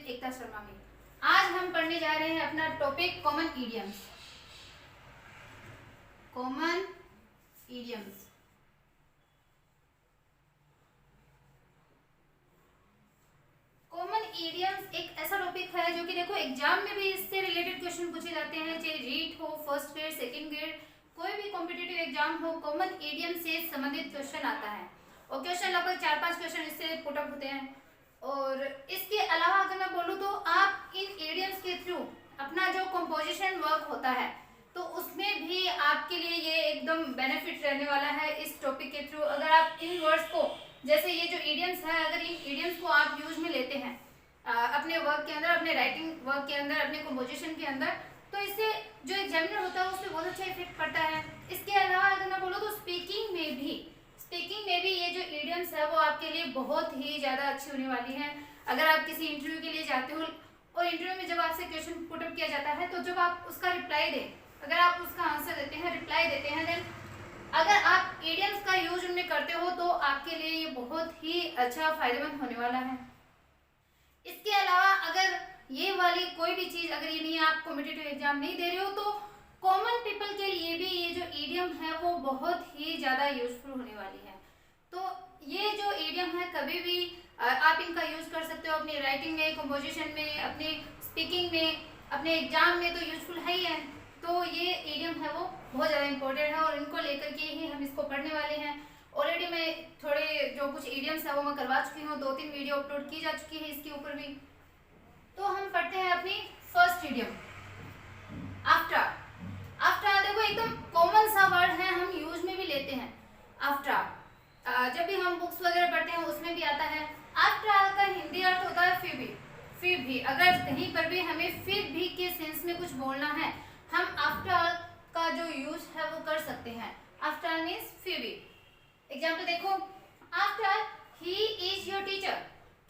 With Ekta Sharma में। आज हम पढ़ने जा रहे हैं अपना topic common idioms. Common idioms common idioms एक ऐसा टॉपिक है जो कि देखो एग्जाम में भी इससे रिलेटेड क्वेश्चन पूछे जाते हैं, चाहे रीट हो, फर्स्ट ग्रेड, सेकंड ग्रेड, कोई भी कॉम्पिटिटिव एग्जाम हो, कॉमन इडियम से संबंधित क्वेश्चन आता है और क्वेश्चन लगभग 4-5 क्वेश्चन इससे पुट अप होते हैं। और इसके अलावा अगर मैं बोलूँ तो आप इन इडियम्स के थ्रू अपना जो कंपोजिशन वर्क होता है तो उसमें भी आपके लिए ये एकदम बेनिफिट रहने वाला है इस टॉपिक के थ्रू। अगर आप इन वर्ड्स को, जैसे ये जो इडियम्स है, अगर इन इडियम्स को आप यूज में लेते हैं अपने वर्क के अंदर, अपने राइटिंग वर्क के अंदर, अपने कंपोजिशन के अंदर, तो इससे जो एग्जामिनर होता है उससे बहुत अच्छा इफेक्ट पड़ता है। इसके अलावा अगर मैं बोलूँ तो स्पीकिंग में भी ये जो इडियम्स है वो आपके लिए बहुत ही ज़्यादा अच्छी होने वाली है। अगर आप किसी इंटरव्यू के लिए जाते हो और इंटरव्यू में जब आपसे क्वेश्चन पुटअप किया जाता है तो जब आप उसका रिप्लाई दें, अगर आप उसका आंसर देते हैं, रिप्लाई देते हैं, देन अगर आप इडियम्स का यूज उनमें करते हो तो आपके लिए ये बहुत ही अच्छा फायदेमंद होने वाला है। इसके अलावा अगर ये वाली कोई भी चीज़, अगर ये नहीं, आप कॉम्पिटिटिव एग्जाम नहीं दे रहे हो तो कॉमन पीपल के लिए भी ये जो इडियम है वो बहुत ही ज़्यादा यूजफुल होने वाली है। तो ये जो इडियम है कभी भी आप इनका यूज कर सकते हो अपनी राइटिंग में, कंपोजिशन में, अपने स्पीकिंग में, अपने एग्जाम में तो यूजफुल है ही है। तो ये इडियम है वो बहुत ज़्यादा इंपॉर्टेंट है और इनको लेकर के ही हम इसको पढ़ने वाले हैं। ऑलरेडी मैं थोड़े जो कुछ इडियम्स है वो मैं करवा चुकी हूँ, 2-3 वीडियो अपलोड की जा चुकी है इसके ऊपर भी। तो हम पढ़ते हैं अपनी फर्स्ट इडियम, आफ्टर। आफ्टर देखो एकदम कॉमन सा वर्ड है, हम यूज में भी लेते हैं। आफ्टर जब भी हम बुक्स वगैरह पढ़ते हैं उसमें भी आता है। आफ्टर का हिंदी अर्थ होता है फिर भी। फिर भी अगर कहीं पर भी हमें फिर भी के सेंस में कुछ बोलना है, हम आफ्टर का जो यूज है वो कर सकते हैं। आफ्टर मीन्स फिर भी। एग्जाम्पल देखो, after he is your teacher,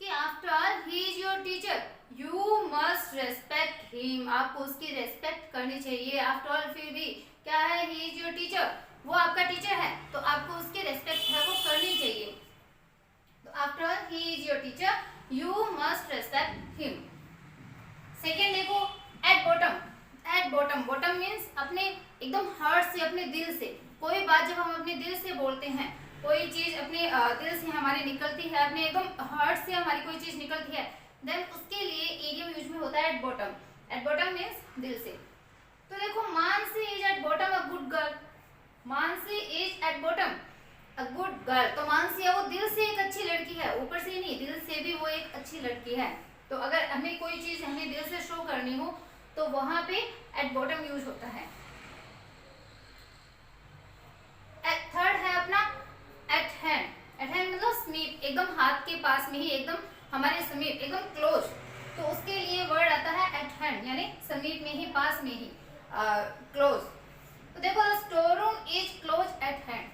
कि after he is your teacher you must respect him, आपको उसकी रेस्पेक्ट करनी चाहिए। आफ्टर ऑल फिर भी क्या है, ही इज योर टीचर, वो आपका टीचर है तो आपको उसकी रेस्पेक्ट है वो करनी चाहिए। तो after all he is your teacher you must respect him. Second देखो, at bottom. At bottom, bottom means अपने एकदम हार्ट से, अपने दिल से। कोई बात जब हम अपने दिल से बोलते हैं, कोई चीज अपने दिल से हमारी निकलती है, अपने एकदम हार्ट से हमारी कोई चीज निकलती है, देन उसके लिए इडियम यूज में होता है eight bottom. At bottom means दिल से। तो देखो, Mansi is at bottom a good girl. Mansi is at bottom a good girl, तो मानसी है वो दिल से एक अच्छी लड़की है, ऊपर से नहीं, दिल से भी वो एक अच्छी लड़की है। तो अगर हमें कोई चीज हमें दिल से शो करनी हो तो वहां पे एट बॉटम यूज होता है। थर्ड है अपना एट हैंड। एट हैंड मतलब समीप, एकदम हाथ के पास में ही, एकदम हमारे समीप, एकदम क्लोज, तो उसके लिए वर्ड आता है एट हैंड, यानी समीप में ही, पास में ही, क्लोज। तो देखो, store room is close at hand.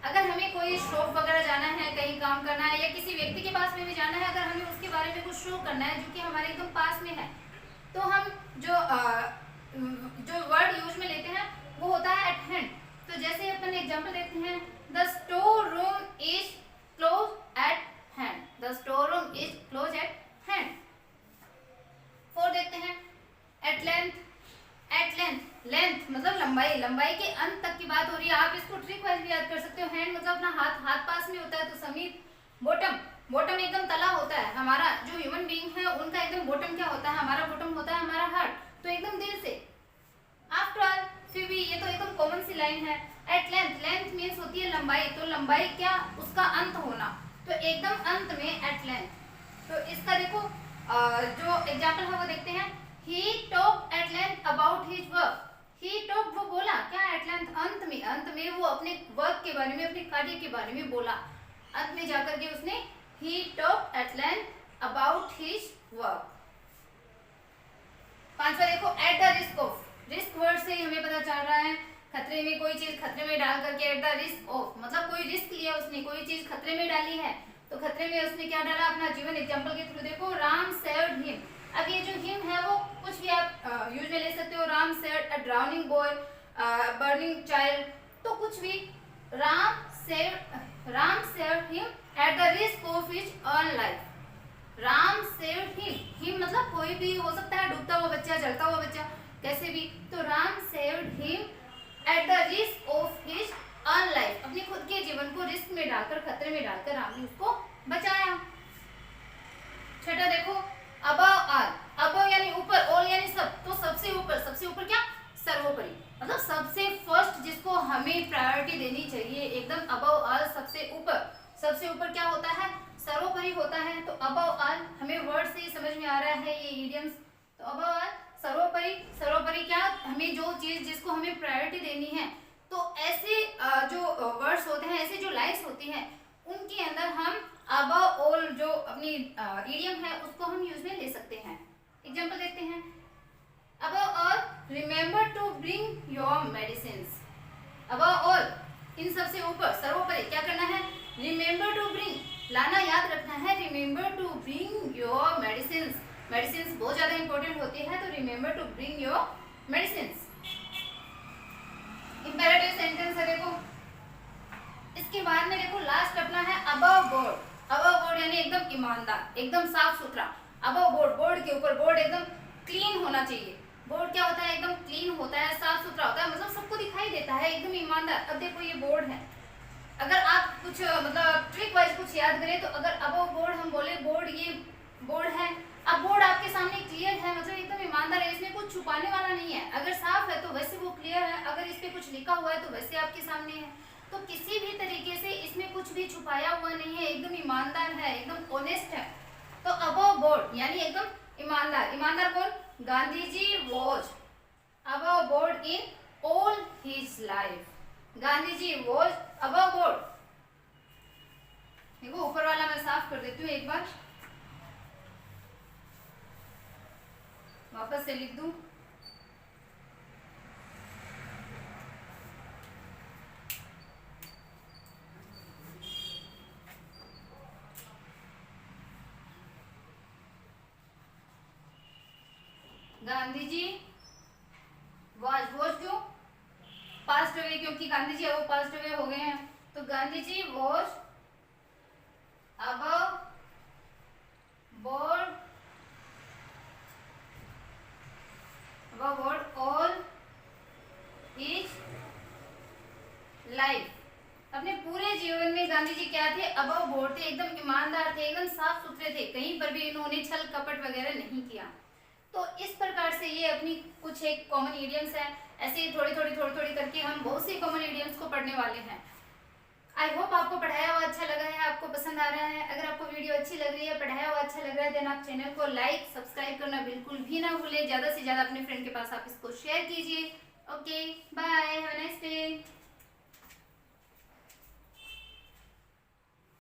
अगर हमें कोई शॉप वगैरह जाना है, कहीं काम करना है, या किसी व्यक्ति के पास में भी जाना है, अगर हमें उसके बारे में कुछ शो करना है जो कि हमारे एकदम पास में है, तो हम जो वर्ड यूज में लेते हैं वो होता है एट हैंड। तो जैसे अपन एग्जांपल देखते हैं, the store room is close at hand. The store room is close at hand. फोर देखते हैं, at length. At length, length मतलब लंबाई, लंबाई के अंत तक की बात हो रही है। आप इसको ट्रिक वाइज भी याद कर सकते हो। हैंड मतलब अपना हाथ, हाथ पास में होता है तो समीप। बॉटम, बॉटम एकदम तला होता है हमारा, जो ह्यूमन बीइंग है उनका एकदम बॉटम क्या होता है, हमारा बॉटम होता है हमारा हार्ट, तो एकदम दिल से। आफ्टर ऑल फिर भी, ये तो एकदम कॉमन सी लाइन है। एट लेंथ, लेंथ मीन्स होती है लंबाई, तो लंबाई क्या, उसका अंत होना, तो एकदम अंत में एट लेंथ। तो इसका देखो जो एग्जाम्पल है वो देखते हैं। He talked at length about his work. He talked, वो बोला क्या, at length, अंत में। अंत में वो अपने वर्क के बारे में, अपने कार्य के बारे में बोला, अंत में जाकर के उसने he talked at length about his work। पांचवा देखो, at the risk of। Risk word से ही हमें पता चल रहा है खतरे में, कोई चीज खतरे में डाल करके, at the risk of मतलब कोई रिस्क लिया उसने, कोई चीज खतरे में डाली है, तो खतरे में उसने क्या डाला, अपना जीवन। एग्जाम्पल के थ्रू देखो, राम सेव्ड हिम। अब ये जो हिम है वो कुछ भी आप यूज में ले सकते हो। Ram saved a drowning boy, burning child, तो कुछ भी। Ram saved him at the risk of his own life. Ram saved him मतलब कोई भी हो सकता है, डूबता हुआ बच्चा, जलता हुआ बच्चा, कैसे भी। तो Ram saved him at the risk of his earn life, अपने खुद के जीवन को रिस्क में डालकर, खतरे में डालकर राम ने उसको बचाया। छठा देखो, अबव ऑल, अबव यानी ऊपर, ऑल यानी सब, तो सबसे ऊपर, सबसे ऊपर क्या, सर्वोपरि, मतलब सबसे फर्स्ट जिसको हमें प्रायोरिटी देनी चाहिए, एकदम अबव ऑल, सबसे ऊपर। सबसे ऊपर क्या होता है, सर्वोपरि होता है। तो अबव ऑल हमें वर्ड से ही समझ में आ रहा है ये इडियम्स। तो अबव ऑल सर्वोपरि, सर्वोपरि क्या, हमें जो चीज जिसको हमें प्रायोरिटी देनी है, तो ऐसे जो वर्ड्स होते हैं, ऐसे जो लाइन्स होती हैं, उनके अंदर हम अबव ऑल जो अपनी इडियम है उसको हम यूज में ले सकते हैं। एग्जांपल देखते हैं, above all remember to bring your medicines, above all इन सबसे ऊपर, सर्वोपरि क्या करना है, remember to bring, लाना, याद रखना है, remember to bring your medicines, medicines बहुत ज्यादा इंपॉर्टेंट होती है, तो remember to bring your medicines। Imperative sentence है देखो, इसके बाद में देखो लास्ट अपना है above board, above board यानी एकदम ईमानदार, एकदम साफ सुथरा, above board, बोर्ड के ऊपर, बोर्ड एकदम क्लीन होना चाहिए। बोर्ड क्या होता है, एकदम क्लीन होता है, साफ सुथरा होता है, मतलब सबको दिखाई देता है, एकदम ईमानदार। अब देखो ये बोर्ड है, अगर आप कुछ मतलब ट्रिक वाइज कुछ याद करें, तो अगर अबव बोर्ड हम बोले, बोर्ड ये बोर्ड है, अब बोर्ड आपके सामने क्लियर है, मतलब एकदम ईमानदार है, इसमें कुछ छुपाने वाला नहीं है। अगर साफ है तो वैसे वो क्लियर है, अगर इस पे कुछ लिखा हुआ है तो वैसे आपके सामने है, तो किसी भी तरीके से इसमें कुछ भी छुपाया हुआ नहीं है, एकदम ईमानदार है, एकदम ऑनेस्ट है। तो अबव बोर्ड यानी एकदम ईमानदार। ईमानदार कौन, Gandhi ji was above board in all his life, Gandhi ji was above board. देखो ऊपर वाला मैं साफ कर देती हूँ एक बार, वापस से लिख दूं, गांधी जी वॉज, वॉज क्यों, पास्ट अवे, क्योंकि गांधी जी अब पास्ट अवे हो गए हैं, तो Gandhi ji was above board, above board all his life, अपने पूरे जीवन में गांधी जी क्या थे, अबव बोर्ड थे, एकदम ईमानदार थे, एकदम साफ सुथरे थे, कहीं पर भी इन्होंने छल कपट वगैरह नहीं किया। तो इस प्रकार से ये अपनी कुछ एक कॉमन इडियम्स है, ऐसे थोड़ी थोड़ी करके हम बहुत सी कॉमन इडियम्स को पढ़ने वाले हैं। आई होप आपको पढ़ाया हुआ अच्छा लगा है, आपको पसंद आ रहा है। अगर आपको वीडियो अच्छी लग रही है, पढ़ाया हुआ अच्छा लग रहा है, देन आप चैनल को लाइक सब्सक्राइब करना बिल्कुल भी ना भूलें। ज़्यादा से ज़्यादा अपने फ्रेंड के पास आप इसको शेयर कीजिए। Okay bye.